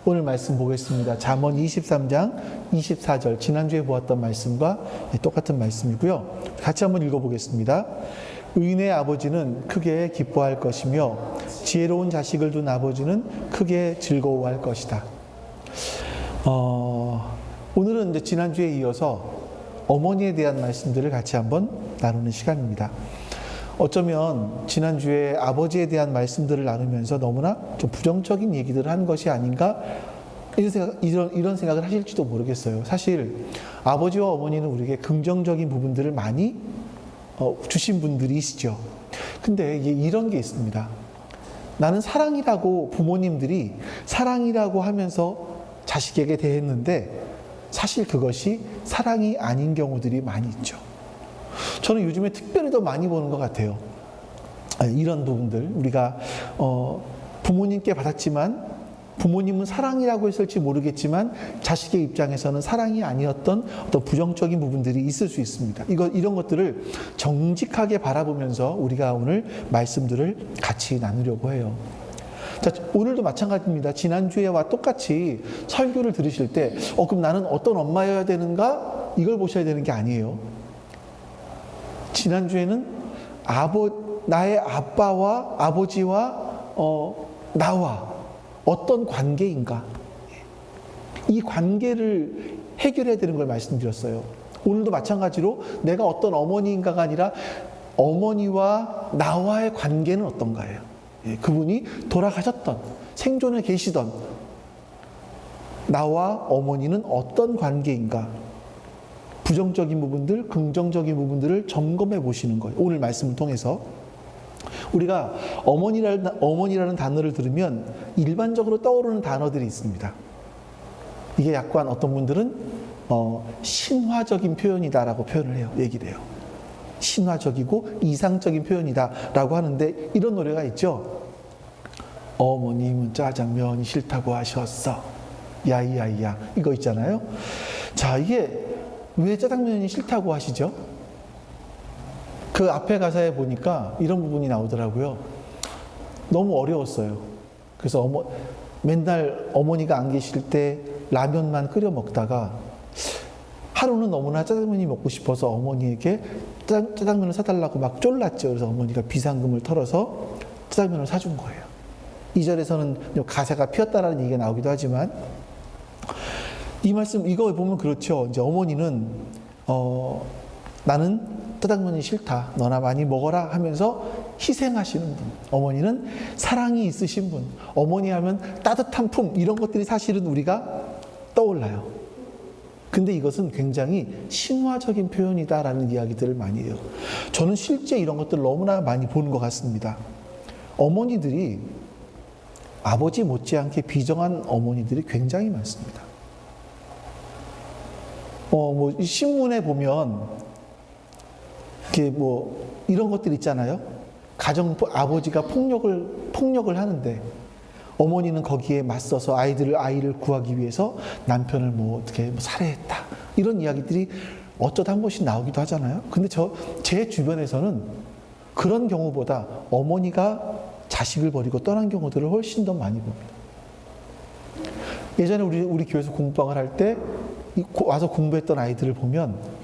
오늘 말씀 보겠습니다. 잠언 23장 24절, 지난주에 보았던 말씀과 똑같은 말씀이고요. 같이 한번 읽어보겠습니다. 의인의 아버지는 크게 기뻐할 것이며 지혜로운 자식을 둔 아버지는 크게 즐거워할 것이다. 오늘은 이제 지난주에 이어서 어머니에 대한 말씀들을 같이 한번 나누는 시간입니다. 어쩌면 지난주에 아버지에 대한 말씀들을 나누면서 너무나 좀 부정적인 얘기들을 한 것이 아닌가 이런 생각을 하실지도 모르겠어요. 사실 아버지와 어머니는 우리에게 긍정적인 부분들을 많이 주신 분들이시죠. 근데 이런 게 있습니다. 나는 사랑이라고 부모님들이 사랑이라고 하면서 자식에게 대했는데 사실 그것이 사랑이 아닌 경우들이 많이 있죠. 저는 요즘에 특별히 더 많이 보는 것 같아요. 이런 부분들 우리가 부모님께 받았지만 부모님은 사랑이라고 했을지 모르겠지만 자식의 입장에서는 사랑이 아니었던 어떤 부정적인 부분들이 있을 수 있습니다. 이런 것들을 정직하게 바라보면서 우리가 오늘 말씀들을 같이 나누려고 해요. 자, 오늘도 마찬가지입니다. 지난주에와 똑같이 설교를 들으실 때 그럼 나는 어떤 엄마여야 되는가? 이걸 보셔야 되는 게 아니에요. 지난주에는 나의 아빠와 아버지와 나와 어떤 관계인가? 이 관계를 해결해야 되는 걸 말씀드렸어요. 오늘도 마찬가지로 내가 어떤 어머니인가가 아니라 어머니와 나와의 관계는 어떤가예요. 그분이 돌아가셨던 생존에 계시던 나와 어머니는 어떤 관계인가? 부정적인 부분들, 긍정적인 부분들을 점검해 보시는 거예요. 오늘 말씀을 통해서 우리가 어머니라는 단어를 들으면 일반적으로 떠오르는 단어들이 있습니다. 이게 약간 어떤 분들은 신화적인 표현이다라고 표현을 해요. 얘기를 해요. 신화적이고 이상적인 표현이다라고 하는데 이런 노래가 있죠. 어머님은 짜장면이 싫다고 하셨어. 야이야이야. 이거 있잖아요. 자, 이게 왜 짜장면이 싫다고 하시죠? 그 앞에 가사에 보니까 이런 부분이 나오더라고요. 너무 어려웠어요. 그래서 맨날 어머니가 안 계실 때 라면만 끓여 먹다가 하루는 너무나 짜장면이 먹고 싶어서 어머니에게 짜장면을 사달라고 막 쫄랐죠. 그래서 어머니가 비상금을 털어서 짜장면을 사준 거예요. 2절에서는 가세가 피었다라는 얘기가 나오기도 하지만 이 말씀 이거 보면 그렇죠. 이제 어머니는 나는 짜장면이 싫다. 너나 많이 먹어라 하면서 희생하시는 분. 어머니는 사랑이 있으신 분. 어머니 하면 따뜻한 품 이런 것들이 사실은 우리가 떠올라요. 근데 이것은 굉장히 신화적인 표현이다라는 이야기들을 많이 해요. 저는 실제 이런 것들을 너무나 많이 보는 것 같습니다. 어머니들이 아버지 못지않게 비정한 어머니들이 굉장히 많습니다. 신문에 보면 이렇게 이런 것들 있잖아요. 아버지가 폭력을 하는데 어머니는 거기에 맞서서 아이를 구하기 위해서 남편을 어떻게 살해했다. 이런 이야기들이 어쩌다 한 번씩 나오기도 하잖아요. 근데 제 주변에서는 그런 경우보다 어머니가 자식을 버리고 떠난 경우들을 훨씬 더 많이 봅니다. 예전에 우리 교회에서 공부방을 할 때 와서 공부했던 아이들을 보면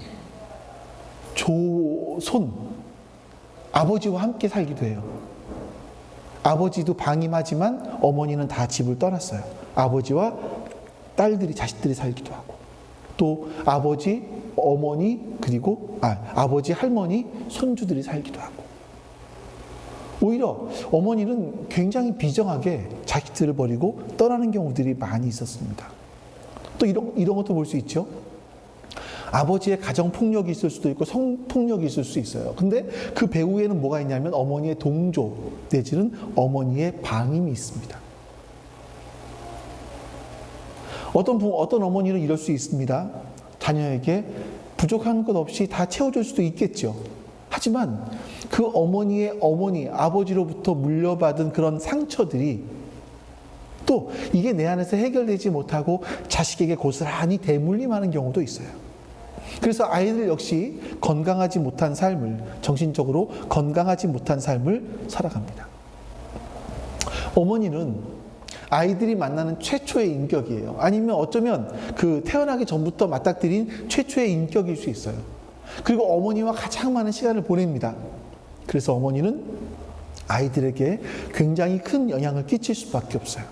아버지와 함께 살기도 해요. 아버지도 방임하지만 어머니는 다 집을 떠났어요. 아버지와 자식들이 살기도 하고 또 아버지, 어머니 그리고 아버지, 할머니, 손주들이 살기도 하고 오히려 어머니는 굉장히 비정하게 자식들을 버리고 떠나는 경우들이 많이 있었습니다. 또 이런 것도 볼 수 있죠. 아버지의 가정폭력이 있을 수도 있고 성폭력이 있을 수 있어요. 근데 그 배후에는 뭐가 있냐면 어머니의 동조 내지는 어머니의 방임이 있습니다. 어떤 어머니는 이럴 수 있습니다. 자녀에게 부족한 것 없이 다 채워줄 수도 있겠죠. 하지만 그 아버지로부터 물려받은 그런 상처들이 또 이게 내 안에서 해결되지 못하고 자식에게 고스란히 대물림하는 경우도 있어요. 그래서 아이들 역시 정신적으로 건강하지 못한 삶을 살아갑니다. 어머니는 아이들이 만나는 최초의 인격이에요. 아니면 어쩌면 그 태어나기 전부터 맞닥뜨린 최초의 인격일 수 있어요. 그리고 어머니와 가장 많은 시간을 보냅니다. 그래서 어머니는 아이들에게 굉장히 큰 영향을 끼칠 수밖에 없어요.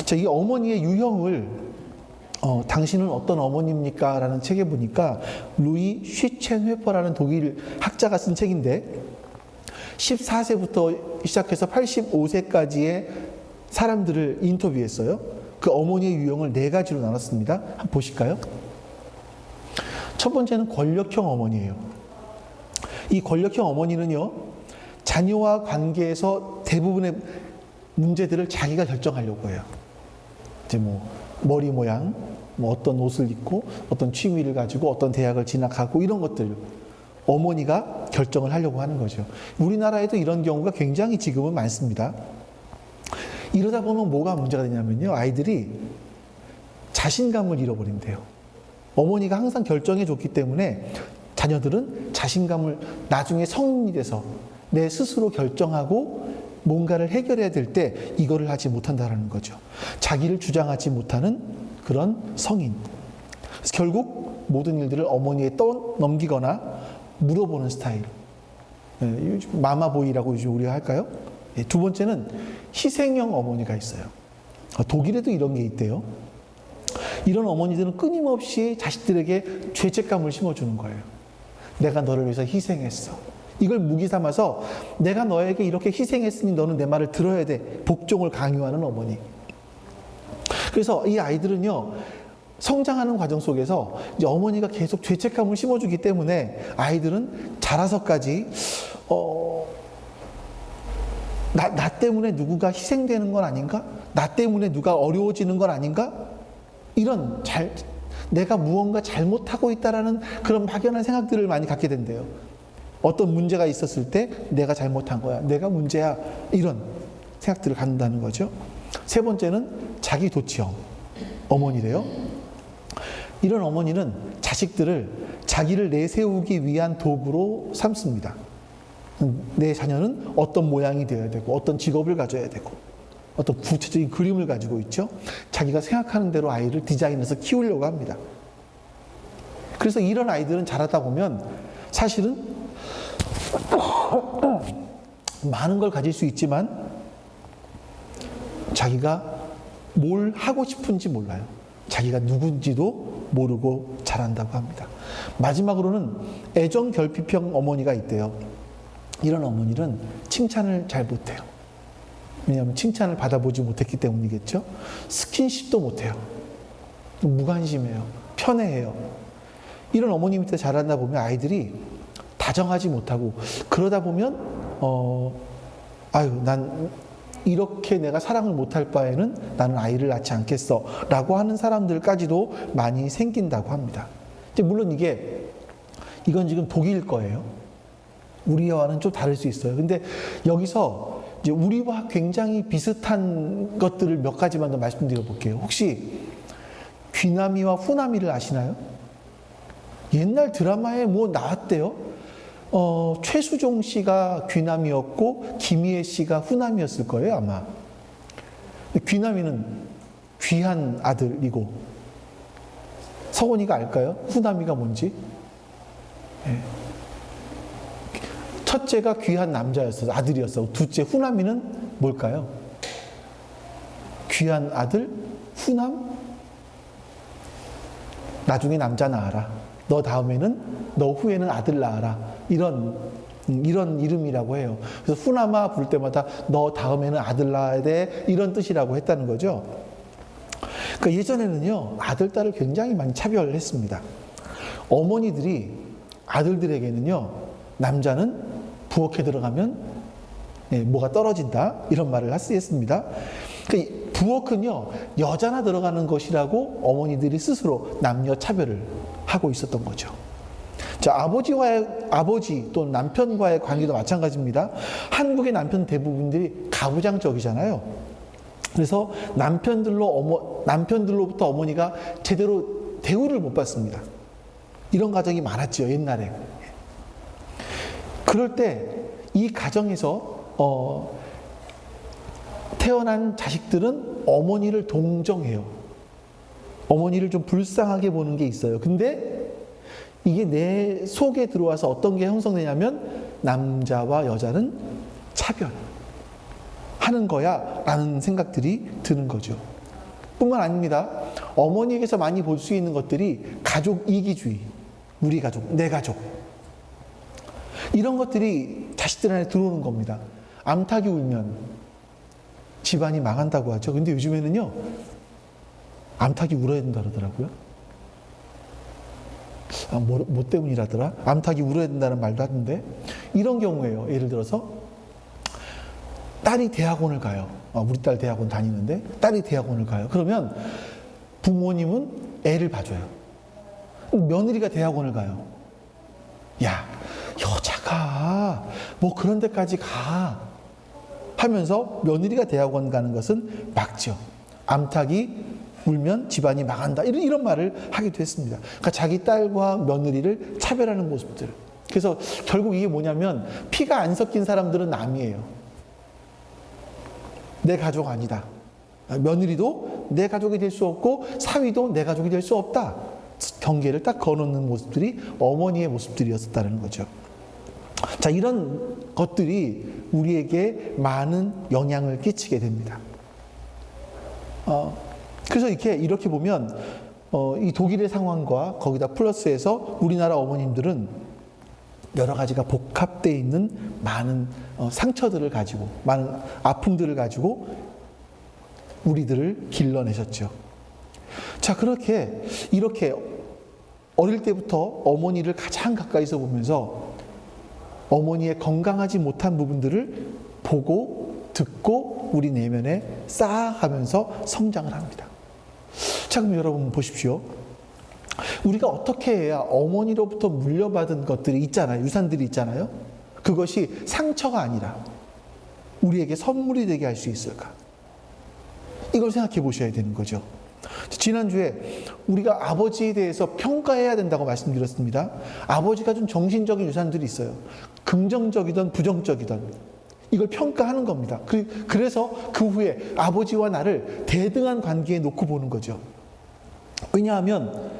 자, 이 어머니의 유형을 당신은 어떤 어머니입니까? 라는 책에 보니까 루이 쉬첸회퍼라는 독일 학자가 쓴 책인데 14세부터 시작해서 85세까지의 사람들을 인터뷰했어요. 그 어머니의 유형을 4가지로 나눴습니다. 한번 보실까요? 첫 번째는 권력형 어머니예요. 이 권력형 어머니는요, 자녀와 관계에서 대부분의 문제들을 자기가 결정하려고 해요. 이제 머리 모양, 어떤 옷을 입고, 어떤 취미를 가지고, 어떤 대학을 진학하고, 이런 것들 어머니가 결정을 하려고 하는 거죠. 우리나라에도 이런 경우가 굉장히 지금은 많습니다. 이러다 보면 뭐가 문제가 되냐면요, 아이들이 자신감을 잃어버린대요. 어머니가 항상 결정해 줬기 때문에 자녀들은 자신감을 나중에 성인이 돼서 내 스스로 결정하고 뭔가를 해결해야 될 때 이거를 하지 못한다는 거죠. 자기를 주장하지 못하는 그런 성인. 그래서 결국 모든 일들을 어머니에 떠넘기거나 물어보는 스타일. 마마보이라고 요즘 우리가 할까요? 두 번째는 희생형 어머니가 있어요. 독일에도 이런 게 있대요. 이런 어머니들은 끊임없이 자식들에게 죄책감을 심어주는 거예요. 내가 너를 위해서 희생했어. 이걸 무기 삼아서 내가 너에게 이렇게 희생했으니 너는 내 말을 들어야 돼. 복종을 강요하는 어머니. 그래서 이 아이들은요, 성장하는 과정 속에서 이제 어머니가 계속 죄책감을 심어주기 때문에 아이들은 자라서까지 나 때문에 누구가 희생되는 건 아닌가? 나 때문에 누가 어려워지는 건 아닌가? 이런 내가 무언가 잘못하고 있다라는 그런 막연한 생각들을 많이 갖게 된대요. 어떤 문제가 있었을 때 내가 잘못한 거야, 내가 문제야, 이런 생각들을 갖는다는 거죠. 세 번째는 자기 도취형 어머니래요. 이런 어머니는 자식들을 자기를 내세우기 위한 도구로 삼습니다. 내 자녀는 어떤 모양이 되어야 되고 어떤 직업을 가져야 되고 어떤 구체적인 그림을 가지고 있죠. 자기가 생각하는 대로 아이를 디자인해서 키우려고 합니다. 그래서 이런 아이들은 자라다 보면 사실은 많은 걸 가질 수 있지만 자기가 뭘 하고 싶은지 몰라요. 자기가 누군지도 모르고 자란다고 합니다. 마지막으로는 애정결핍형 어머니가 있대요. 이런 어머니는 칭찬을 잘 못해요. 왜냐하면 칭찬을 받아보지 못했기 때문이겠죠. 스킨십도 못해요. 무관심해요. 편애해요. 이런 어머니 밑에 자란다 보면 아이들이 다정하지 못하고, 그러다 보면 난 이렇게 내가 사랑을 못할 바에는 나는 아이를 낳지 않겠어 라고 하는 사람들까지도 많이 생긴다고 합니다. 물론 이건 지금 독일 거예요. 우리와는 좀 다를 수 있어요. 근데 여기서 이제 우리와 굉장히 비슷한 것들을 몇 가지만 더 말씀드려 볼게요. 혹시 귀남이와 후남이를 아시나요? 옛날 드라마에 나왔대요. 최수종 씨가 귀남이었고 김희애 씨가 후남이었을 거예요, 아마. 귀남이는 귀한 아들이고, 서원이가 알까요? 후남이가 뭔지? 네. 첫째가 귀한 남자였어, 아들이었어. 둘째 후남이는 뭘까요? 귀한 아들, 후남? 나중에 남자 낳아라. 너 다음에는, 너 후에는 아들 낳아라. 이런 이름이라고 해요. 그래서 후남아 부를 때마다 너 다음에는 아들 낳아야 돼. 이런 뜻이라고 했다는 거죠. 그러니까 예전에는요, 아들, 딸을 굉장히 많이 차별했습니다. 어머니들이 아들들에게는요, 남자는 부엌에 들어가면 뭐가 떨어진다. 이런 말을 했습니다. 그러니까 부엌은요, 여자나 들어가는 것이라고 어머니들이 스스로 남녀 차별을 하고 있었던 거죠. 자, 아버지 또는 남편과의 관계도 마찬가지입니다. 한국의 남편 대부분들이 가부장적이잖아요. 그래서 남편들로부터 어머니가 제대로 대우를 못 받습니다. 이런 가정이 많았죠, 옛날에. 그럴 때 이 가정에서 태어난 자식들은 어머니를 동정해요. 어머니를 좀 불쌍하게 보는 게 있어요. 근데 이게 내 속에 들어와서 어떤 게 형성되냐면 남자와 여자는 차별하는 거야 라는 생각들이 드는 거죠. 뿐만 아닙니다. 어머니에게서 많이 볼 수 있는 것들이 가족 이기주의, 우리 가족, 내 가족, 이런 것들이 자식들 안에 들어오는 겁니다. 암탉이 울면 집안이 망한다고 하죠. 근데 요즘에는요, 암탉이 울어야 된다 그러더라고요. 뭐 때문이라더라? 암탉이 울어야 된다는 말도 하던데, 이런 경우에요. 예를 들어서 딸이 대학원을 가요. 우리 딸 대학원 다니는데 딸이 대학원을 가요. 그러면 부모님은 애를 봐줘요. 며느리가 대학원을 가요. 야, 여자가 뭐 그런 데까지 가 하면서 며느리가 대학원 가는 것은 막죠. 암탉이 울면 집안이 망한다, 이런 말을 하기도 했습니다. 그러니까 자기 딸과 며느리를 차별하는 모습들. 그래서 결국 이게 뭐냐면 피가 안 섞인 사람들은 남이에요. 내 가족 아니다. 며느리도 내 가족이 될 수 없고 사위도 내 가족이 될 수 없다. 경계를 딱 거놓는 모습들이 어머니의 모습들이었다는 거죠. 자, 이런 것들이 우리에게 많은 영향을 끼치게 됩니다. 그래서 이렇게 보면 이 독일의 상황과 거기다 플러스해서 우리나라 어머님들은 여러 가지가 복합되어 있는 많은 상처들을 가지고, 많은 아픔들을 가지고 우리들을 길러내셨죠. 자, 이렇게 어릴 때부터 어머니를 가장 가까이서 보면서 어머니의 건강하지 못한 부분들을 보고 듣고 우리 내면에 쌓아가면서 성장을 합니다. 자, 그럼 여러분 보십시오. 우리가 어떻게 해야 어머니로부터 물려받은 것들이 있잖아요. 유산들이 있잖아요. 그것이 상처가 아니라 우리에게 선물이 되게 할 수 있을까? 이걸 생각해 보셔야 되는 거죠. 지난주에 우리가 아버지에 대해서 평가해야 된다고 말씀드렸습니다. 아버지가 준 정신적인 유산들이 있어요. 긍정적이든 부정적이든 이걸 평가하는 겁니다. 그래서 그 후에 아버지와 나를 대등한 관계에 놓고 보는 거죠. 왜냐하면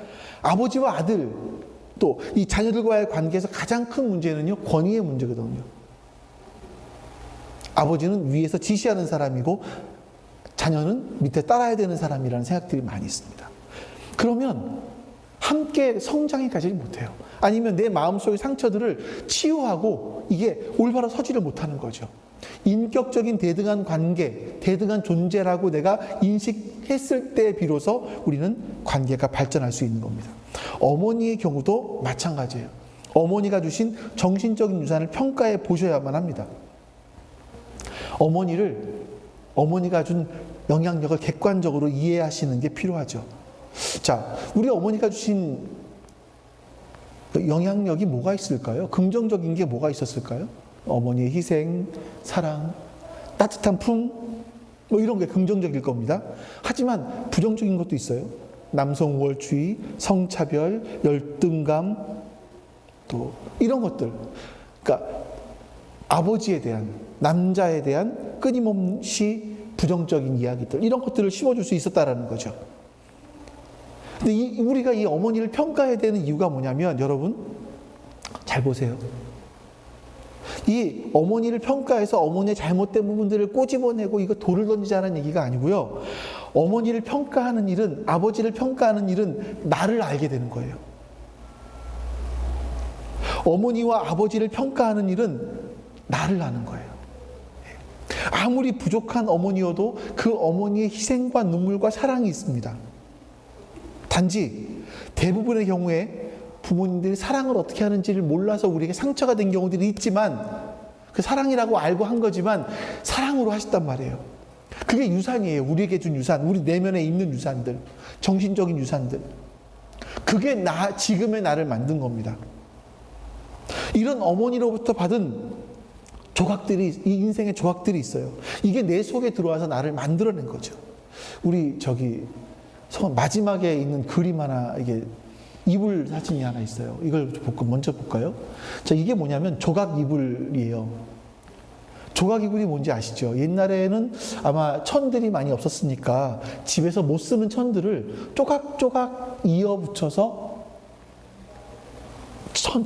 아버지와 아들, 또 이 자녀들과의 관계에서 가장 큰 문제는요, 권위의 문제거든요. 아버지는 위에서 지시하는 사람이고 자녀는 밑에 따라야 되는 사람이라는 생각들이 많이 있습니다. 그러면 함께 성장해 가지 못해요. 아니면 내 마음속의 상처들을 치유하고 이게 올바로 서지를 못하는 거죠. 인격적인 대등한 관계, 대등한 존재라고 내가 인식했을 때 비로소 우리는 관계가 발전할 수 있는 겁니다. 어머니의 경우도 마찬가지예요. 어머니가 주신 정신적인 유산을 평가해 보셔야만 합니다. 어머니가 준 영향력을 객관적으로 이해하시는 게 필요하죠. 자, 우리 어머니가 주신 영향력이 뭐가 있을까요? 긍정적인 게 뭐가 있었을까요? 어머니의 희생, 사랑, 따뜻한 품, 뭐 이런 게 긍정적일 겁니다. 하지만 부정적인 것도 있어요. 남성 우월주의, 성차별, 열등감, 또 이런 것들. 그러니까 아버지에 대한, 남자에 대한 끊임없이 부정적인 이야기들, 이런 것들을 심어줄 수 있었다라는 거죠. 근데 우리가 이 어머니를 평가해야 되는 이유가 뭐냐면, 여러분 잘 보세요. 이 어머니를 평가해서 어머니의 잘못된 부분들을 꼬집어내고 이거 돌을 던지자는 얘기가 아니고요. 어머니를 평가하는 일은, 아버지를 평가하는 일은 나를 알게 되는 거예요. 어머니와 아버지를 평가하는 일은 나를 아는 거예요. 아무리 부족한 어머니여도 그 어머니의 희생과 눈물과 사랑이 있습니다. 단지 대부분의 경우에 부모님들이 사랑을 어떻게 하는지를 몰라서 우리에게 상처가 된 경우들이 있지만, 그 사랑이라고 알고 한 거지만 사랑으로 하셨단 말이에요. 그게 유산이에요. 우리에게 준 유산, 우리 내면에 있는 유산들, 정신적인 유산들. 그게 지금의 나를 만든 겁니다. 이런 어머니로부터 받은 조각들이, 이 인생의 조각들이 있어요. 이게 내 속에 들어와서 나를 만들어낸 거죠. 우리 마지막에 있는 그림 하나, 이게 이불 사진이 하나 있어요. 이걸 먼저 볼까요? 자, 이게 뭐냐면 조각 이불이에요. 조각이불이 뭔지 아시죠? 옛날에는 아마 천들이 많이 없었으니까 집에서 못 쓰는 천들을 조각조각 이어 붙여서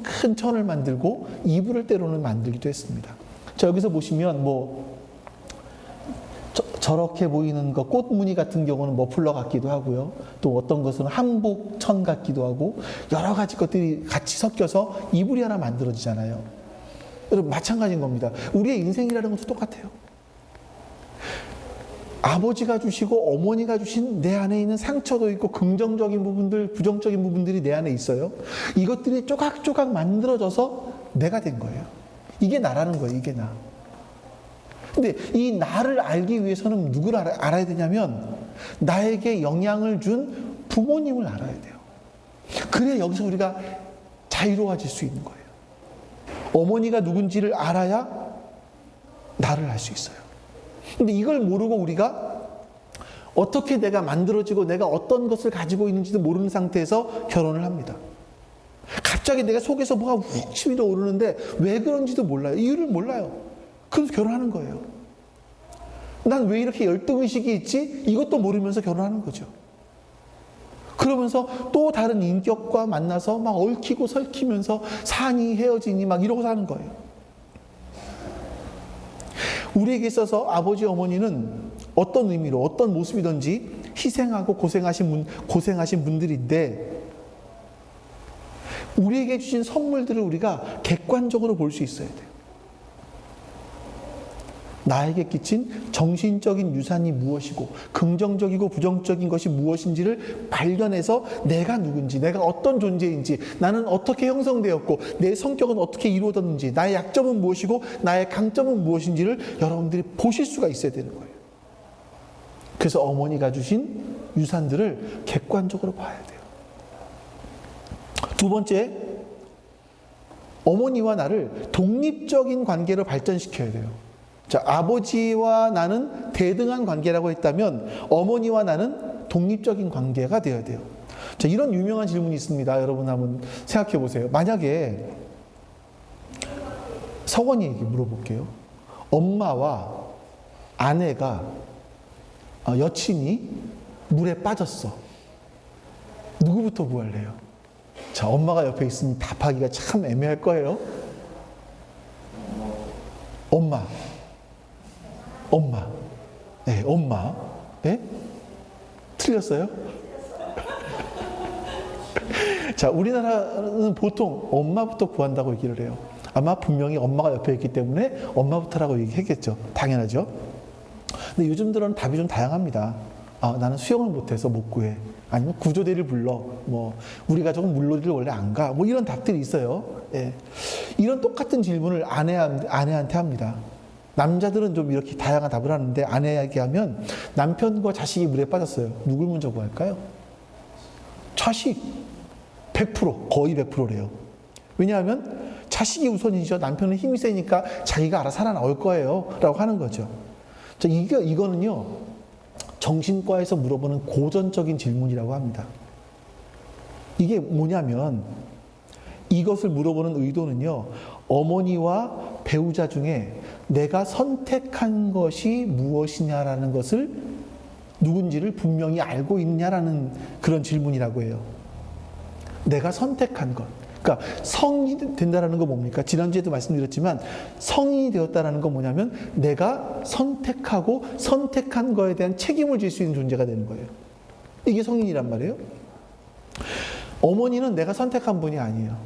큰 천을 만들고 이불을 때로는 만들기도 했습니다. 자, 여기서 보시면 저렇게 보이는 거 꽃무늬 같은 경우는 머플러 같기도 하고요. 또 어떤 것은 한복천 같기도 하고 여러 가지 것들이 같이 섞여서 이불이 하나 만들어지잖아요. 여러분, 마찬가지인 겁니다. 우리의 인생이라는 것도 똑같아요. 아버지가 주시고 어머니가 주신 내 안에 있는 상처도 있고 긍정적인 부분들, 부정적인 부분들이 내 안에 있어요. 이것들이 조각조각 만들어져서 내가 된 거예요. 이게 나라는 거예요. 이게 나. 근데 이 나를 알기 위해서는 누구를 알아야 되냐면 나에게 영향을 준 부모님을 알아야 돼요. 그래야 여기서 우리가 자유로워질 수 있는 거예요. 어머니가 누군지를 알아야 나를 알 수 있어요. 근데 이걸 모르고 우리가 어떻게 내가 만들어지고 내가 어떤 것을 가지고 있는지도 모르는 상태에서 결혼을 합니다. 갑자기 내가 속에서 뭐가 훅 치밀어 오르는데 왜 그런지도 몰라요. 이유를 몰라요. 그래서 결혼하는 거예요. 난 왜 이렇게 열등의식이 있지? 이것도 모르면서 결혼하는 거죠. 그러면서 또 다른 인격과 만나서 막 얽히고 설키면서 사니 헤어지니 막 이러고 사는 거예요. 우리에게 있어서 아버지 어머니는 어떤 의미로 어떤 모습이든지 희생하고 고생하신 분들인데 우리에게 주신 선물들을 우리가 객관적으로 볼 수 있어야 돼요. 나에게 끼친 정신적인 유산이 무엇이고 긍정적이고 부정적인 것이 무엇인지를 발견해서 내가 누군지, 내가 어떤 존재인지, 나는 어떻게 형성되었고 내 성격은 어떻게 이루어졌는지, 나의 약점은 무엇이고 나의 강점은 무엇인지를 여러분들이 보실 수가 있어야 되는 거예요. 그래서 어머니가 주신 유산들을 객관적으로 봐야 돼요. 두 번째, 어머니와 나를 독립적인 관계로 발전시켜야 돼요. 자, 아버지와 나는 대등한 관계라고 했다면 어머니와 나는 독립적인 관계가 되어야 돼요. 자, 이런 유명한 질문이 있습니다. 여러분 한번 생각해 보세요. 만약에 서건이에게 물어볼게요. 엄마와 아내가 여친이 물에 빠졌어. 누구부터 구할래요? 자, 엄마가 옆에 있으니 답하기가 참 애매할 거예요. 엄마. 네, 엄마. 네? 틀렸어요? 자, 우리나라는 보통 엄마부터 구한다고 얘기를 해요. 아마 분명히 엄마가 옆에 있기 때문에 엄마부터라고 얘기했겠죠. 당연하죠. 근데 요즘 들어는 답이 좀 다양합니다. 나는 수영을 못해서 못 구해. 아니면 구조대를 불러. 우리 가족은 물놀이를 원래 안 가. 이런 답들이 있어요. 예. 이런 똑같은 질문을 아내한테 합니다. 남자들은 좀 이렇게 다양한 답을 하는데 아내에게 하면 남편과 자식이 물에 빠졌어요. 누굴 먼저 구할까요? 자식 100%, 거의 100%래요. 왜냐하면 자식이 우선이죠. 남편은 힘이 세니까 자기가 알아서 살아나올 거예요. 라고 하는 거죠. 자, 이거는요, 정신과에서 물어보는 고전적인 질문이라고 합니다. 이게 뭐냐면, 이것을 물어보는 의도는요, 어머니와 배우자 중에 내가 선택한 것이 무엇이냐라는 것을 누군지를 분명히 알고 있냐라는 그런 질문이라고 해요. 내가 선택한 것. 그러니까 성인이 된다는 거 뭡니까? 지난주에도 말씀드렸지만 성인이 되었다는 건 뭐냐면 내가 선택하고 선택한 거에 대한 책임을 질 수 있는 존재가 되는 거예요. 이게 성인이란 말이에요. 어머니는 내가 선택한 분이 아니에요.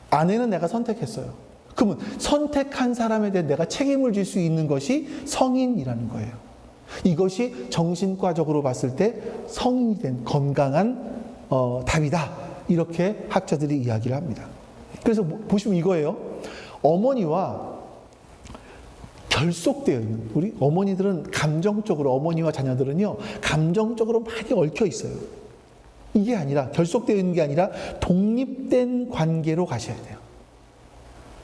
아내는 내가 선택했어요. 그러면 선택한 사람에 대해 내가 책임을 질 수 있는 것이 성인이라는 거예요. 이것이 정신과적으로 봤을 때 성인이 된 건강한 답이다. 이렇게 학자들이 이야기를 합니다. 그래서 보시면 이거예요. 어머니와 결속되어 있는, 우리 어머니들은 감정적으로, 어머니와 자녀들은요, 감정적으로 많이 얽혀 있어요. 이게 아니라, 결속되어 있는 게 아니라 독립된 관계로 가셔야 돼요.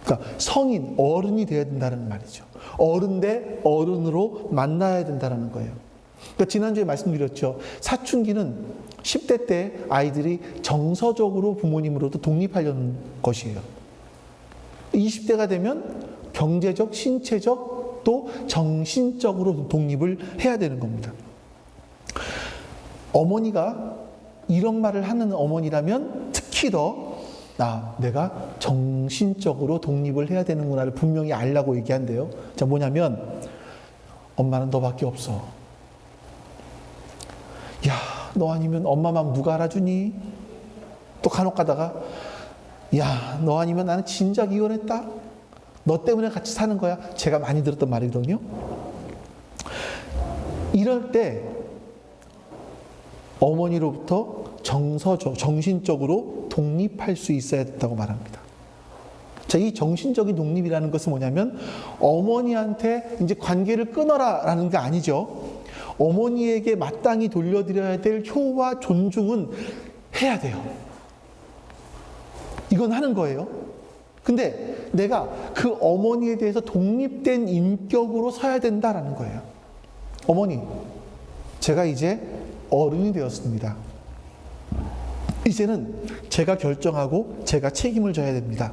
그러니까 성인, 어른이 되어야 된다는 말이죠. 어른 대 어른으로 만나야 된다는 거예요. 그러니까 지난주에 말씀드렸죠. 사춘기는 10대 때 아이들이 정서적으로 부모님으로부터 독립하려는 것이에요. 20대가 되면 경제적, 신체적 또 정신적으로 독립을 해야 되는 겁니다. 어머니가 이런 말을 하는 어머니라면 특히 더 내가 정신적으로 독립을 해야 되는구나를 분명히 알라고 얘기한대요. 자, 뭐냐면 엄마는 너밖에 없어. 야, 너 아니면 엄마 마음 누가 알아주니? 또 간혹 가다가 야, 너 아니면 나는 진작 이혼했다. 너 때문에 같이 사는 거야. 제가 많이 들었던 말이거든요. 이럴 때 어머니로부터 정신적으로 독립할 수 있어야 된다고 말합니다. 자, 이 정신적인 독립이라는 것은 뭐냐면 어머니한테 이제 관계를 끊어라라는 게 아니죠. 어머니에게 마땅히 돌려드려야 될 효와 존중은 해야 돼요. 이건 하는 거예요. 근데 내가 그 어머니에 대해서 독립된 인격으로 서야 된다라는 거예요. 어머니, 제가 이제 어른이 되었습니다. 이제는 제가 결정하고 제가 책임을 져야 됩니다.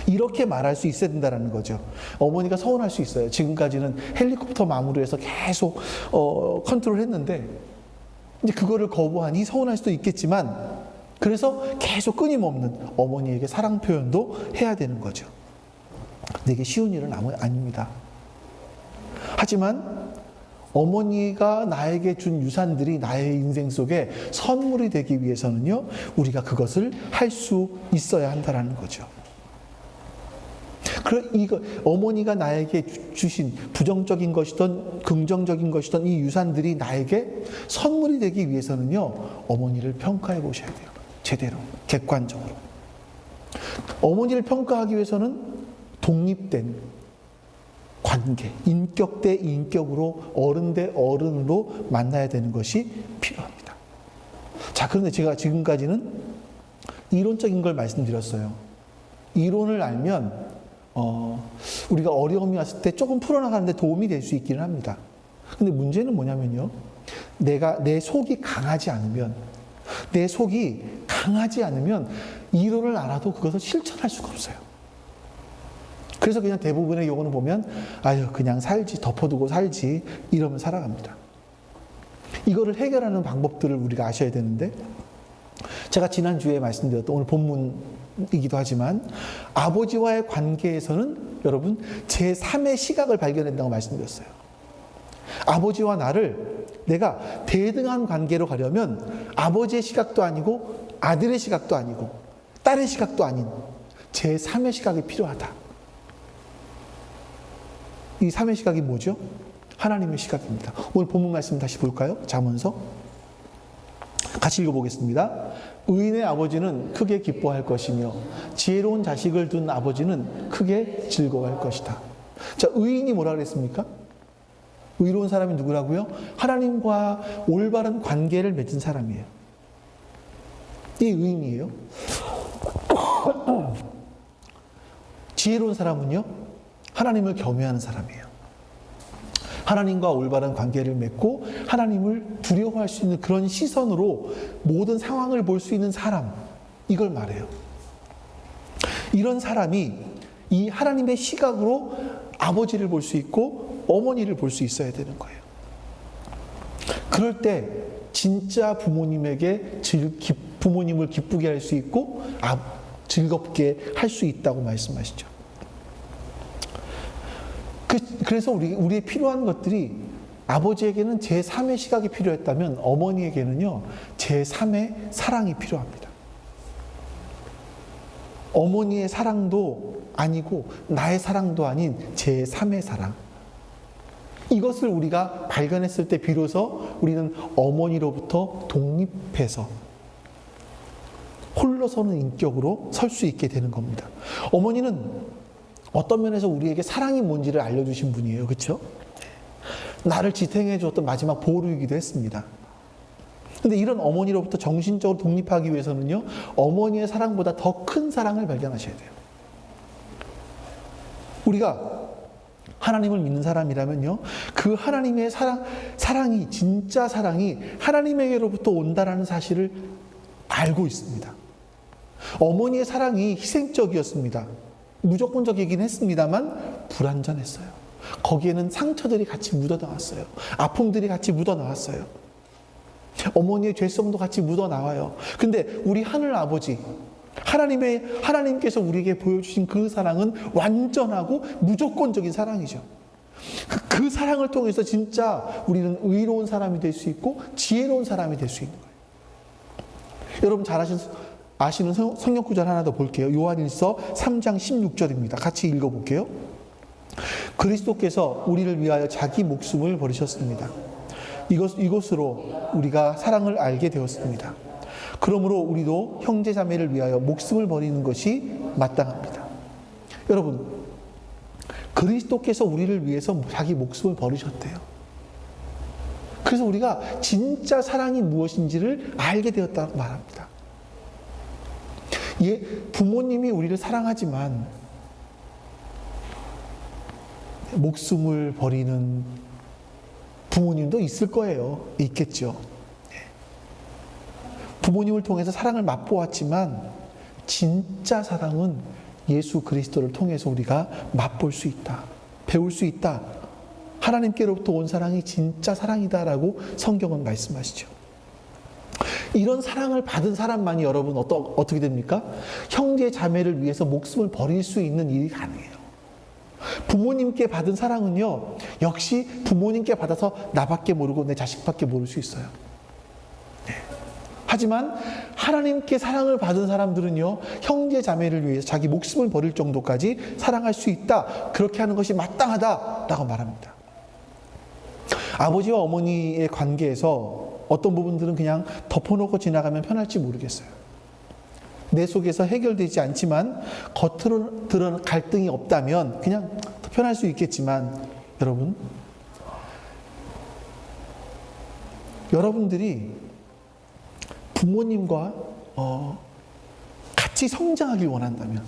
이렇게 말할 수 있어야 된다는 거죠. 어머니가 서운할 수 있어요. 지금까지는 헬리콥터 마음으로 해서 계속 컨트롤했는데 이제 그거를 거부하니 서운할 수도 있겠지만 그래서 계속 끊임없는 어머니에게 사랑 표현도 해야 되는 거죠. 근데 이게 쉬운 일은 아닙니다. 하지만 어머니가 나에게 준 유산들이 나의 인생 속에 선물이 되기 위해서는요, 우리가 그것을 할 수 있어야 한다는 거죠. 어머니가 나에게 주신 부정적인 것이든 긍정적인 것이든 이 유산들이 나에게 선물이 되기 위해서는요, 어머니를 평가해 보셔야 돼요. 제대로, 객관적으로. 어머니를 평가하기 위해서는 독립된 관계, 인격 대 인격으로, 어른 대 어른으로 만나야 되는 것이 필요합니다. 자, 그런데 제가 지금까지는 이론적인 걸 말씀드렸어요. 이론을 알면 우리가 어려움이 왔을 때 조금 풀어나가는데 도움이 될 수 있기는 합니다. 근데 문제는 뭐냐면요, 내 속이 강하지 않으면 이론을 알아도 그것을 실천할 수가 없어요. 그래서 그냥 대부분의 경우는 보면 그냥 살지, 덮어두고 살지, 이러면 살아갑니다. 이거를 해결하는 방법들을 우리가 아셔야 되는데, 제가 지난주에 말씀드렸던 오늘 본문이기도 하지만 아버지와의 관계에서는 여러분 제3의 시각을 발견한다고 말씀드렸어요. 아버지와 나를 내가 대등한 관계로 가려면 아버지의 시각도 아니고 아들의 시각도 아니고 딸의 시각도 아닌 제3의 시각이 필요하다. 이 3의 시각이 뭐죠? 하나님의 시각입니다. 오늘 본문 말씀 다시 볼까요? 잠언서 같이 읽어보겠습니다. 의인의 아버지는 크게 기뻐할 것이며 지혜로운 자식을 둔 아버지는 크게 즐거워할 것이다. 자, 의인이 뭐라 그랬습니까? 의로운 사람이 누구라고요? 하나님과 올바른 관계를 맺은 사람이에요. 이 의인이에요. 지혜로운 사람은요, 하나님을 경외하는 사람이에요. 하나님과 올바른 관계를 맺고 하나님을 두려워할 수 있는 그런 시선으로 모든 상황을 볼 수 있는 사람, 이걸 말해요. 이런 사람이 이 하나님의 시각으로 아버지를 볼 수 있고 어머니를 볼 수 있어야 되는 거예요. 그럴 때 진짜 부모님에게 부모님을 기쁘게 할 수 있고 즐겁게 할 수 있다고 말씀하시죠. 그래서 우리의 필요한 것들이 아버지에게는 제3의 시각이 필요했다면 어머니에게는요, 제3의 사랑이 필요합니다. 어머니의 사랑도 아니고 나의 사랑도 아닌 제3의 사랑. 이것을 우리가 발견했을 때 비로소 우리는 어머니로부터 독립해서 홀로 서는 인격으로 설 수 있게 되는 겁니다. 어머니는 어떤 면에서 우리에게 사랑이 뭔지를 알려주신 분이에요. 그렇죠? 나를 지탱해 줬던 마지막 보루이기도 했습니다. 근데 이런 어머니로부터 정신적으로 독립하기 위해서는요, 어머니의 사랑보다 더 큰 사랑을 발견하셔야 돼요. 우리가 하나님을 믿는 사람이라면요, 그 하나님의 사랑이, 진짜 사랑이 하나님에게로부터 온다라는 사실을 알고 있습니다. 어머니의 사랑이 희생적이었습니다. 무조건적이긴 했습니다만 불완전했어요. 거기에는 상처들이 같이 묻어나왔어요. 아픔들이 같이 묻어나왔어요. 어머니의 죄성도 같이 묻어나와요. 근데 우리 하늘 아버지, 하나님께서 우리에게 보여주신 그 사랑은 완전하고 무조건적인 사랑이죠. 그 사랑을 통해서 진짜 우리는 의로운 사람이 될 수 있고 지혜로운 사람이 될 수 있는 거예요. 여러분 잘 아시는 성경 구절 하나 더 볼게요. 요한일서 3장 16절입니다. 같이 읽어볼게요. 그리스도께서 우리를 위하여 자기 목숨을 버리셨습니다. 이것으로 우리가 사랑을 알게 되었습니다. 그러므로 우리도 형제 자매를 위하여 목숨을 버리는 것이 마땅합니다. 여러분, 그리스도께서 우리를 위해서 자기 목숨을 버리셨대요. 그래서 우리가 진짜 사랑이 무엇인지를 알게 되었다고 말합니다. 부모님이 우리를 사랑하지만 목숨을 버리는 부모님도 있을 거예요. 있겠죠. 부모님을 통해서 사랑을 맛보았지만 진짜 사랑은 예수 그리스도를 통해서 우리가 맛볼 수 있다. 배울 수 있다. 하나님께로부터 온 사랑이 진짜 사랑이다라고 성경은 말씀하시죠. 이런 사랑을 받은 사람만이 여러분 어떻게 됩니까? 형제 자매를 위해서 목숨을 버릴 수 있는 일이 가능해요. 부모님께 받은 사랑은요, 역시 부모님께 받아서 나밖에 모르고 내 자식밖에 모를 수 있어요. 네. 하지만 하나님께 사랑을 받은 사람들은요, 형제 자매를 위해서 자기 목숨을 버릴 정도까지 사랑할 수 있다. 그렇게 하는 것이 마땅하다라고 말합니다. 아버지와 어머니의 관계에서 어떤 부분들은 그냥 덮어놓고 지나가면 편할지 모르겠어요. 내 속에서 해결되지 않지만 겉으로 드러난 갈등이 없다면 그냥 더 편할 수 있겠지만 여러분들이 부모님과 같이 성장하길 원한다면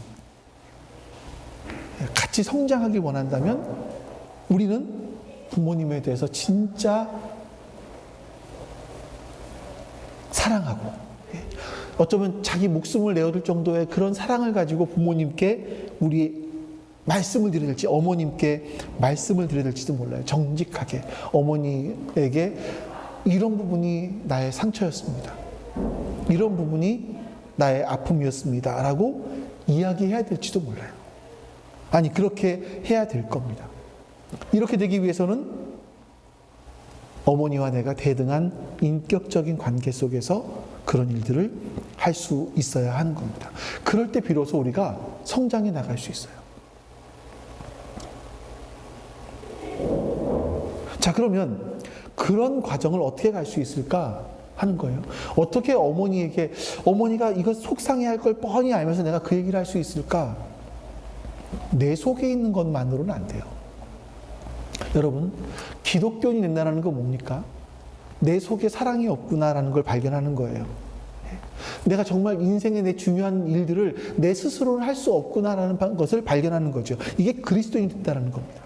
우리는 부모님에 대해서 진짜 사랑하고 어쩌면 자기 목숨을 내어둘 정도의 그런 사랑을 가지고 부모님께 우리 말씀을 드려야 될지 어머님께 말씀을 드려야 될지도 몰라요. 정직하게 어머니에게 이런 부분이 나의 상처였습니다. 이런 부분이 나의 아픔이었습니다. 라고 이야기해야 될지도 몰라요. 아니 그렇게 해야 될 겁니다. 이렇게 되기 위해서는 어머니와 내가 대등한 인격적인 관계 속에서 그런 일들을 할 수 있어야 하는 겁니다. 그럴 때 비로소 우리가 성장해 나갈 수 있어요. 자, 그러면 그런 과정을 어떻게 갈 수 있을까 하는 거예요. 어떻게 어머니가 이거 속상해할 걸 뻔히 알면서 내가 그 얘기를 할 수 있을까? 내 속에 있는 것만으로는 안 돼요. 여러분, 기독교인이 된다는 건 뭡니까? 내 속에 사랑이 없구나라는 걸 발견하는 거예요. 내가 정말 인생의 내 중요한 일들을 내 스스로는 할 수 없구나라는 것을 발견하는 거죠. 이게 그리스도인이 된다는 겁니다.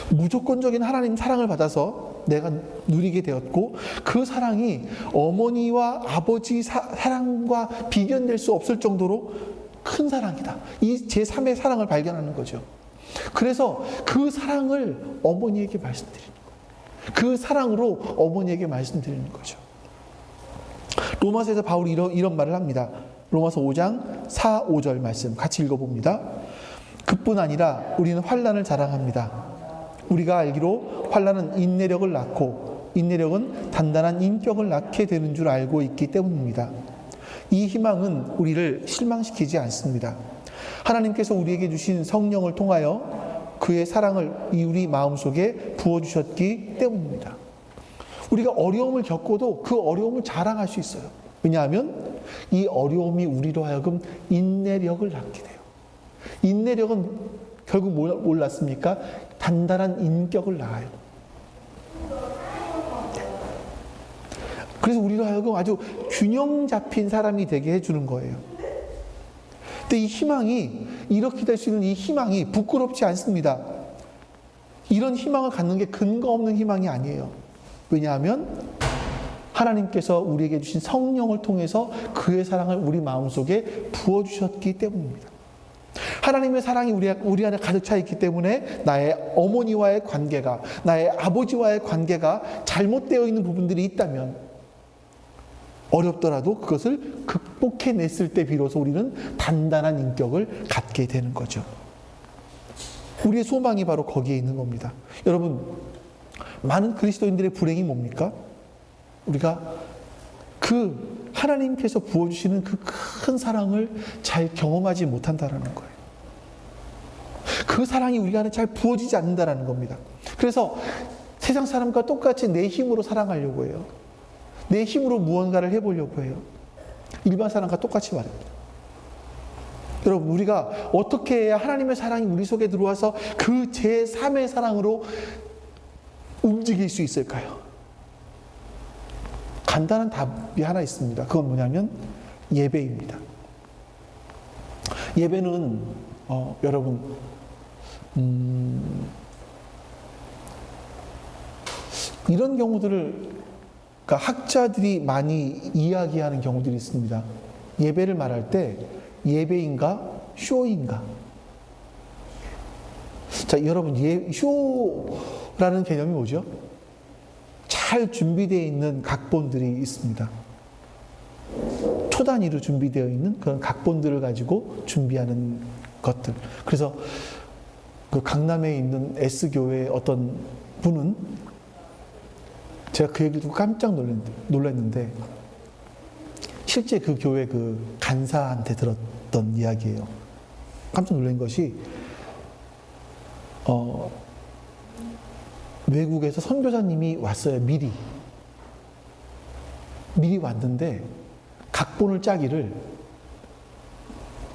무조건적인 하나님 사랑을 받아서 내가 누리게 되었고 그 사랑이 어머니와 아버지 사랑과 비견될 수 없을 정도로 큰 사랑이다. 이 제3의 사랑을 발견하는 거죠. 그래서 그 사랑을 어머니에게 말씀드리는 거예요. 그 사랑으로 어머니에게 말씀드리는 거죠. 로마서에서 바울이 이런 말을 합니다. 로마서 5장 4, 5절 말씀 같이 읽어봅니다. 그뿐 아니라 우리는 환난을 자랑합니다. 우리가 알기로 환난은 인내력을 낳고 인내력은 단단한 인격을 낳게 되는 줄 알고 있기 때문입니다. 이 희망은 우리를 실망시키지 않습니다. 하나님께서 우리에게 주신 성령을 통하여 그의 사랑을 우리 마음속에 부어주셨기 때문입니다. 우리가 어려움을 겪어도 그 어려움을 자랑할 수 있어요. 왜냐하면 이 어려움이 우리로 하여금 인내력을 낳게 돼요. 인내력은 결국 뭘 낳습니까? 단단한 인격을 낳아요. 그래서 우리로 하여금 아주 균형 잡힌 사람이 되게 해주는 거예요. 근데 이 희망이 이렇게 될 수 있는 이 희망이 부끄럽지 않습니다. 이런 희망을 갖는 게 근거 없는 희망이 아니에요. 왜냐하면 하나님께서 우리에게 주신 성령을 통해서 그의 사랑을 우리 마음속에 부어주셨기 때문입니다. 하나님의 사랑이 우리 안에 가득 차 있기 때문에 나의 어머니와의 관계가, 나의 아버지와의 관계가 잘못되어 있는 부분들이 있다면 어렵더라도 그것을 극복해냈을 때 비로소 우리는 단단한 인격을 갖게 되는 거죠. 우리의 소망이 바로 거기에 있는 겁니다. 여러분, 많은 그리스도인들의 불행이 뭡니까? 우리가 그 하나님께서 부어주시는 그 큰 사랑을 잘 경험하지 못한다는 거예요. 그 사랑이 우리 안에 잘 부어지지 않는다는 겁니다. 그래서 세상 사람과 똑같이 내 힘으로 사랑하려고 해요. 내 힘으로 무언가를 해보려고 해요. 일반 사람과 똑같이 말입니다. 여러분, 우리가 어떻게 해야 하나님의 사랑이 우리 속에 들어와서 그 제3의 사랑으로 움직일 수 있을까요? 간단한 답이 하나 있습니다. 그건 뭐냐면 예배입니다. 예배는 여러분 이런 경우들을, 그러니까 학자들이 많이 이야기하는 경우들이 있습니다. 예배를 말할 때 예배인가 쇼인가. 자, 여러분, 쇼라는 개념이 뭐죠? 잘 준비되어 있는 각본들이 있습니다. 초단위로 준비되어 있는 그런 각본들을 가지고 준비하는 것들. 그래서 그 강남에 있는 S교회의 어떤 분은, 제가 그 얘기를 듣고 깜짝 놀랐는데 실제 그 교회 그 간사한테 들었던 이야기예요. 깜짝 놀란 것이 외국에서 선교사님이 왔어요. 미리 왔는데 각본을 짜기를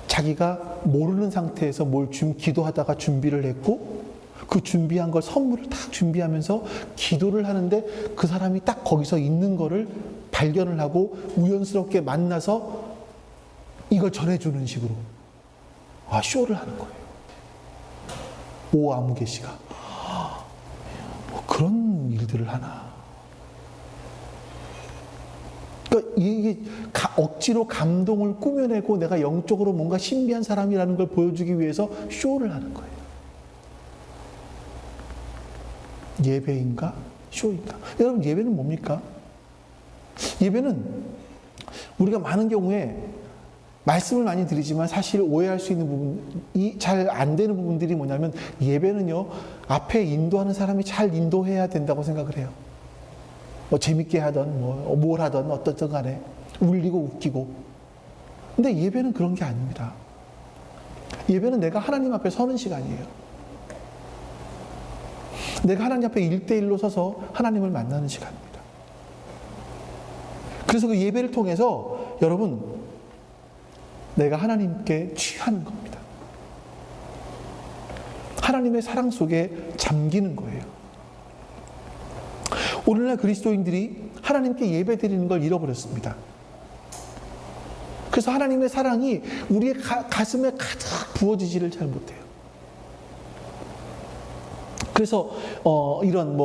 자기가 모르는 상태에서 기도하다가 준비를 했고, 그 준비한 걸 선물을 딱 준비하면서 기도를 하는데 그 사람이 딱 거기서 있는 거를 발견을 하고 우연스럽게 만나서 이걸 전해주는 식으로 쇼를 하는 거예요. 오 아무개 씨가 그런 일들을 하나. 그러니까 이게 억지로 감동을 꾸며내고 내가 영적으로 뭔가 신비한 사람이라는 걸 보여주기 위해서 쇼를 하는 거예요. 예배인가? 쇼인가? 여러분, 예배는 뭡니까? 예배는 우리가 많은 경우에 말씀을 많이 드리지만 사실 오해할 수 있는 부분이 잘 안 되는 부분들이 뭐냐면, 예배는요, 앞에 인도하는 사람이 잘 인도해야 된다고 생각을 해요. 뭐 재밌게 하던 뭘 하던 어떻든 간에 울리고 웃기고. 근데 예배는 그런 게 아닙니다. 예배는 내가 하나님 앞에 서는 시간이에요. 내가 하나님 앞에 1대1로 서서 하나님을 만나는 시간입니다. 그래서 그 예배를 통해서 여러분, 내가 하나님께 취하는 겁니다. 하나님의 사랑 속에 잠기는 거예요. 오늘날 그리스도인들이 하나님께 예배 드리는 걸 잃어버렸습니다. 그래서 하나님의 사랑이 우리의 가슴에 가득 부어지지를 잘 못해요. 그래서 이런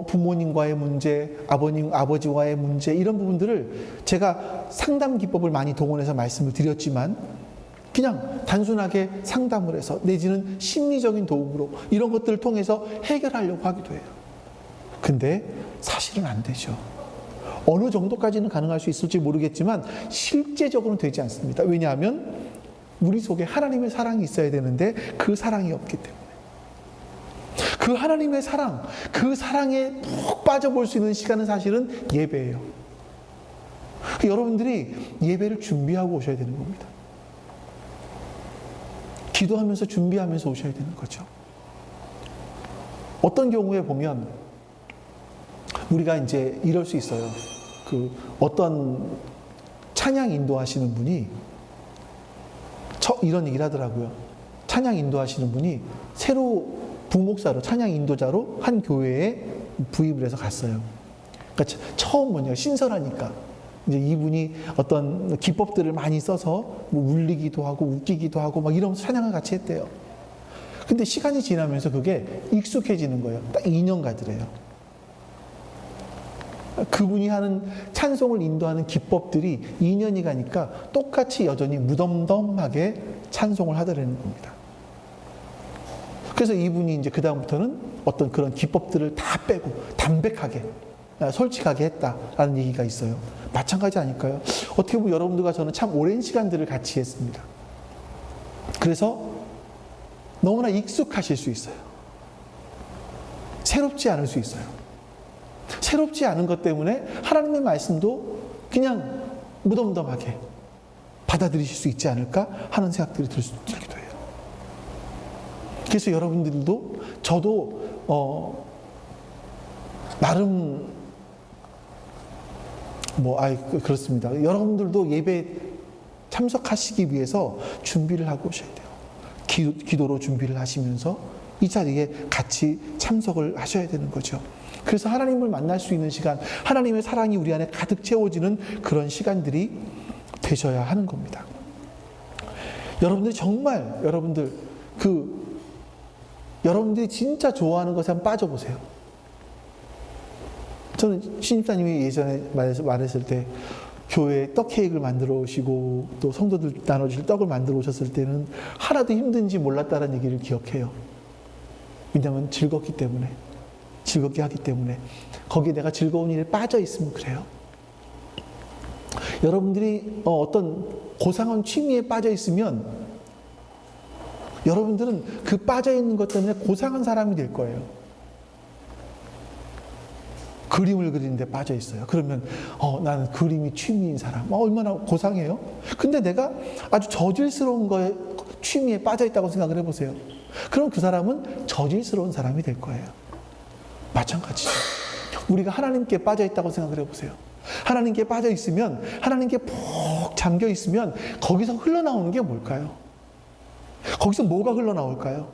부모님과의 문제, 아버지와의 문제, 이런 부분들을 제가 상담 기법을 많이 동원해서 말씀을 드렸지만, 그냥 단순하게 상담을 해서 내지는 심리적인 도움으로 이런 것들을 통해서 해결하려고 하기도 해요. 근데 사실은 안 되죠. 어느 정도까지는 가능할 수 있을지 모르겠지만 실제적으로는 되지 않습니다. 왜냐하면 우리 속에 하나님의 사랑이 있어야 되는데 그 사랑이 없기 때문에. 그 하나님의 사랑, 그 사랑에 푹 빠져볼 수 있는 시간은 사실은 예배예요. 여러분들이 예배를 준비하고 오셔야 되는 겁니다. 기도하면서 준비하면서 오셔야 되는 거죠. 어떤 경우에 보면 우리가 이제 이럴 수 있어요. 그 어떤 찬양 인도하시는 분이 이런 얘기를 하더라고요. 찬양 인도하시는 분이 새로 부목사로, 찬양 인도자로 한 교회에 부입을 해서 갔어요. 그러니까 처음 뭐냐, 신선하니까. 이제 이분이 어떤 기법들을 많이 써서 울리기도 하고 웃기기도 하고 막 이러면서 찬양을 같이 했대요. 근데 시간이 지나면서 그게 익숙해지는 거예요. 딱 2년 가더래요. 그분이 하는 찬송을 인도하는 기법들이 2년이 가니까 똑같이 여전히 무덤덤하게 찬송을 하더라는 겁니다. 그래서 이분이 이제 그다음부터는 어떤 그런 기법들을 다 빼고 담백하게, 솔직하게 했다라는 얘기가 있어요. 마찬가지 아닐까요? 어떻게 보면 여러분들과 저는 참 오랜 시간들을 같이 했습니다. 그래서 너무나 익숙하실 수 있어요. 새롭지 않을 수 있어요. 새롭지 않은 것 때문에 하나님의 말씀도 그냥 무덤덤하게 받아들이실 수 있지 않을까 하는 생각들이 들기도 해요. 그래서 여러분들도 저도 나름 그렇습니다. 여러분들도 예배 참석하시기 위해서 준비를 하고 오셔야 돼요. 기도로 준비를 하시면서 이 자리에 같이 참석을 하셔야 되는 거죠. 그래서 하나님을 만날 수 있는 시간, 하나님의 사랑이 우리 안에 가득 채워지는 그런 시간들이 되셔야 하는 겁니다. 여러분들이 정말 여러분들이 진짜 좋아하는 것에 한번 빠져보세요. 저는 신입사님이 예전에 말했을 때 교회에 떡 케이크를 만들어 오시고 또 성도들 나눠주실 떡을 만들어 오셨을 때는 하나도 힘든지 몰랐다는 얘기를 기억해요. 왜냐하면 즐겁게 하기 때문에 거기에 내가 즐거운 일에 빠져 있으면 그래요. 여러분들이 어떤 고상한 취미에 빠져 있으면 여러분들은 그 빠져 있는 것 때문에 고상한 사람이 될 거예요. 그림을 그리는데 빠져 있어요. 그러면 나는 그림이 취미인 사람. 얼마나 고상해요? 근데 내가 아주 저질스러운 거에 취미에 빠져 있다고 생각을 해보세요. 그럼 그 사람은 저질스러운 사람이 될 거예요. 마찬가지죠. 우리가 하나님께 빠져 있다고 생각을 해보세요. 하나님께 빠져 있으면, 하나님께 푹 잠겨 있으면 거기서 흘러나오는 게 뭘까요? 거기서 뭐가 흘러나올까요?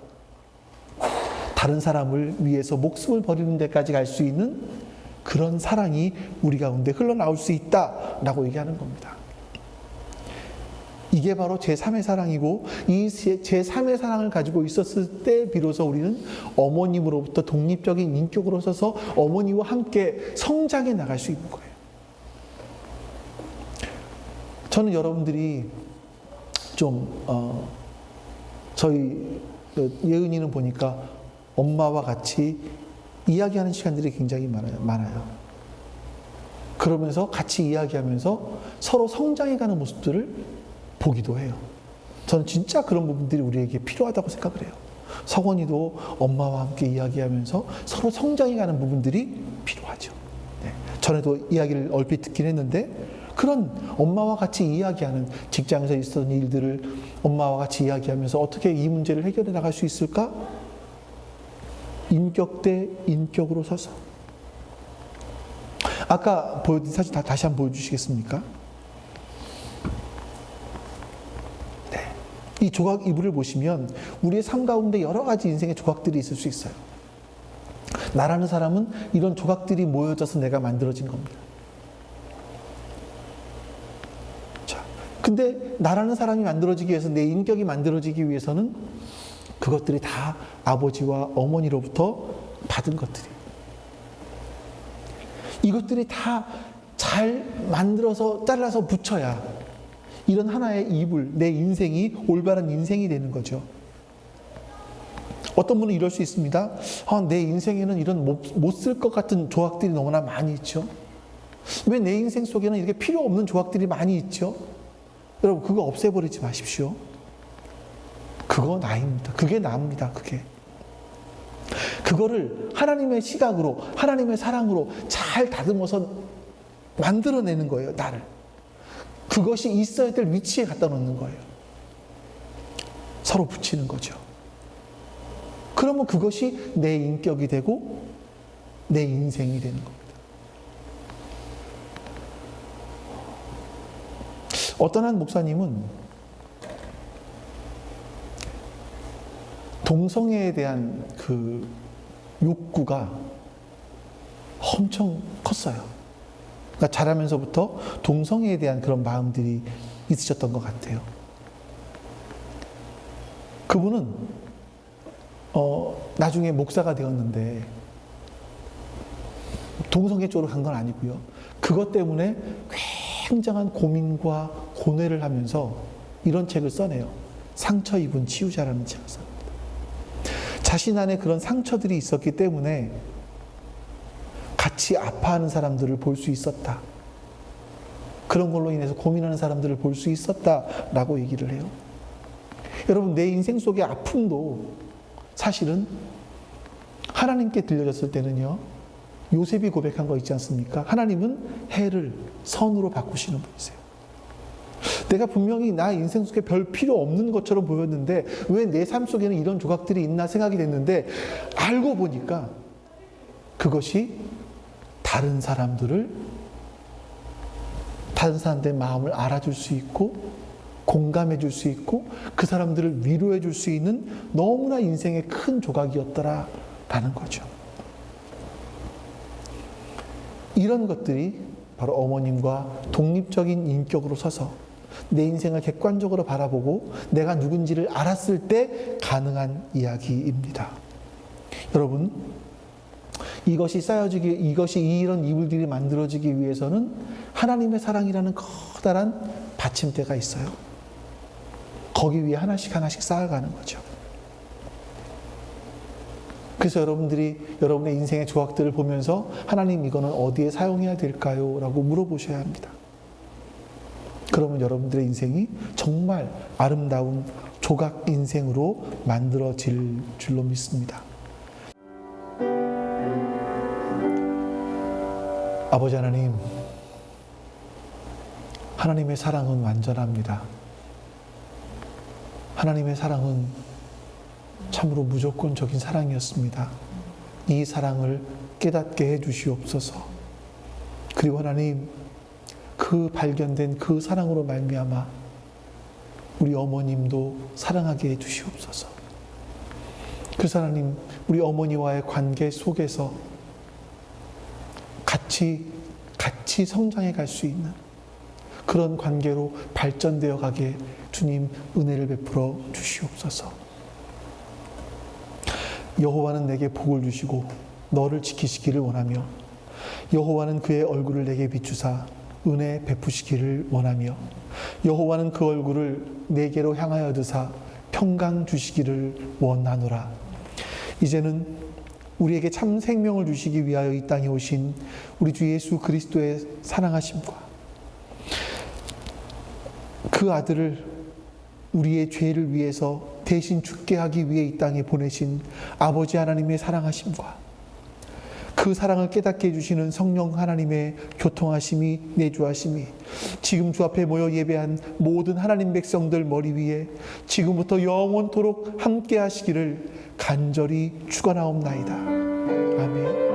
다른 사람을 위해서 목숨을 버리는 데까지 갈 수 있는 그런 사랑이 우리 가운데 흘러나올 수 있다라고 얘기하는 겁니다. 이게 바로 제3의 사랑이고, 이 제3의 사랑을 가지고 있었을 때 비로소 우리는 어머님으로부터 독립적인 인격으로 서서 어머니와 함께 성장해 나갈 수 있는 거예요. 저는 여러분들이 저희 예은이는 보니까 엄마와 같이 이야기하는 시간들이 굉장히 많아요. 그러면서 같이 이야기하면서 서로 성장해가는 모습들을 보기도 해요. 저는 진짜 그런 부분들이 우리에게 필요하다고 생각을 해요. 석원이도 엄마와 함께 이야기하면서 서로 성장해가는 부분들이 필요하죠. 네. 전에도 이야기를 얼핏 듣긴 했는데 그런 엄마와 같이 이야기하는, 직장에서 있었던 일들을 엄마와 같이 이야기하면서 어떻게 이 문제를 해결해 나갈 수 있을까? 인격 대 인격으로 서서. 아까 보여드린 사진 다시 한번 보여주시겠습니까? 네. 이 조각 이불을 보시면 우리의 삶 가운데 여러 가지 인생의 조각들이 있을 수 있어요. 나라는 사람은 이런 조각들이 모여져서 내가 만들어진 겁니다. 자, 근데 나라는 사람이 만들어지기 위해서, 내 인격이 만들어지기 위해서는 그것들이 다 아버지와 어머니로부터 받은 것들이에요. 이것들이 다 잘 만들어서 잘라서 붙여야 이런 하나의 이불, 내 인생이 올바른 인생이 되는 거죠. 어떤 분은 이럴 수 있습니다. 내 인생에는 이런 못 쓸 것 같은 조각들이 너무나 많이 있죠. 왜 내 인생 속에는 이렇게 필요 없는 조각들이 많이 있죠? 여러분, 그거 없애버리지 마십시오. 그거 나입니다. 그게 나입니다. 그거를 하나님의 시각으로, 하나님의 사랑으로 잘 다듬어서 만들어내는 거예요, 나를. 그것이 있어야 될 위치에 갖다 놓는 거예요. 서로 붙이는 거죠. 그러면 그것이 내 인격이 되고 내 인생이 되는 겁니다. 어떤 한 목사님은 동성애에 대한 그 욕구가 엄청 컸어요. 그러니까 자라면서부터 동성애에 대한 그런 마음들이 있으셨던 것 같아요. 그분은 나중에 목사가 되었는데 동성애 쪽으로 간 건 아니고요. 그것 때문에 굉장한 고민과 고뇌를 하면서 이런 책을 써내요. 상처 입은 치유자라는 책을 씁니다. 자신 안에 그런 상처들이 있었기 때문에 같이 아파하는 사람들을 볼 수 있었다. 그런 걸로 인해서 고민하는 사람들을 볼 수 있었다라고 얘기를 해요. 여러분, 내 인생 속의 아픔도 사실은 하나님께 들려졌을 때는요, 요셉이 고백한 거 있지 않습니까? 하나님은 해를 선으로 바꾸시는 분이세요. 내가 분명히 나 인생 속에 별 필요 없는 것처럼 보였는데 왜 내 삶 속에는 이런 조각들이 있나 생각이 됐는데, 알고 보니까 그것이 다른 사람들의 마음을 알아줄 수 있고 공감해 줄 수 있고 그 사람들을 위로해 줄 수 있는 너무나 인생의 큰 조각이었더라라는 거죠. 이런 것들이 바로 어머님과 독립적인 인격으로 서서 내 인생을 객관적으로 바라보고 내가 누군지를 알았을 때 가능한 이야기입니다. 여러분, 이것이 이런 이불들이 만들어지기 위해서는 하나님의 사랑이라는 커다란 받침대가 있어요. 거기 위에 하나씩 쌓아가는 거죠. 그래서 여러분들이 여러분의 인생의 조각들을 보면서 하나님, 이거는 어디에 사용해야 될까요? 라고 물어보셔야 합니다. 그러면 여러분들의 인생이 정말 아름다운 조각 인생으로 만들어질 줄로 믿습니다. 아버지 하나님, 하나님의 사랑은 완전합니다. 하나님의 사랑은 참으로 무조건적인 사랑이었습니다. 이 사랑을 깨닫게 해 주시옵소서. 그리고 하나님, 그 발견된 그 사랑으로 말미암아 우리 어머님도 사랑하게 해 주시옵소서. 그래서 하나님, 우리 어머니와의 관계 속에서 같이 성장해 갈 수 있는 그런 관계로 발전되어 가게 주님 은혜를 베풀어 주시옵소서. 여호와는 내게 복을 주시고 너를 지키시기를 원하며 여호와는 그의 얼굴을 내게 비추사 은혜 베푸시기를 원하며 여호와는 그 얼굴을 내게로 향하여 드사 평강 주시기를 원하노라. 이제는 우리에게 참 생명을 주시기 위하여 이 땅에 오신 우리 주 예수 그리스도의 사랑하심과 그 아들을 우리의 죄를 위해서 대신 죽게 하기 위해 이 땅에 보내신 아버지 하나님의 사랑하심과 그 사랑을 깨닫게 해주시는 성령 하나님의 교통하심이, 내주하심이 지금 주 앞에 모여 예배한 모든 하나님 백성들 머리 위에 지금부터 영원토록 함께 하시기를 간절히 축원하옵나이다. 아멘.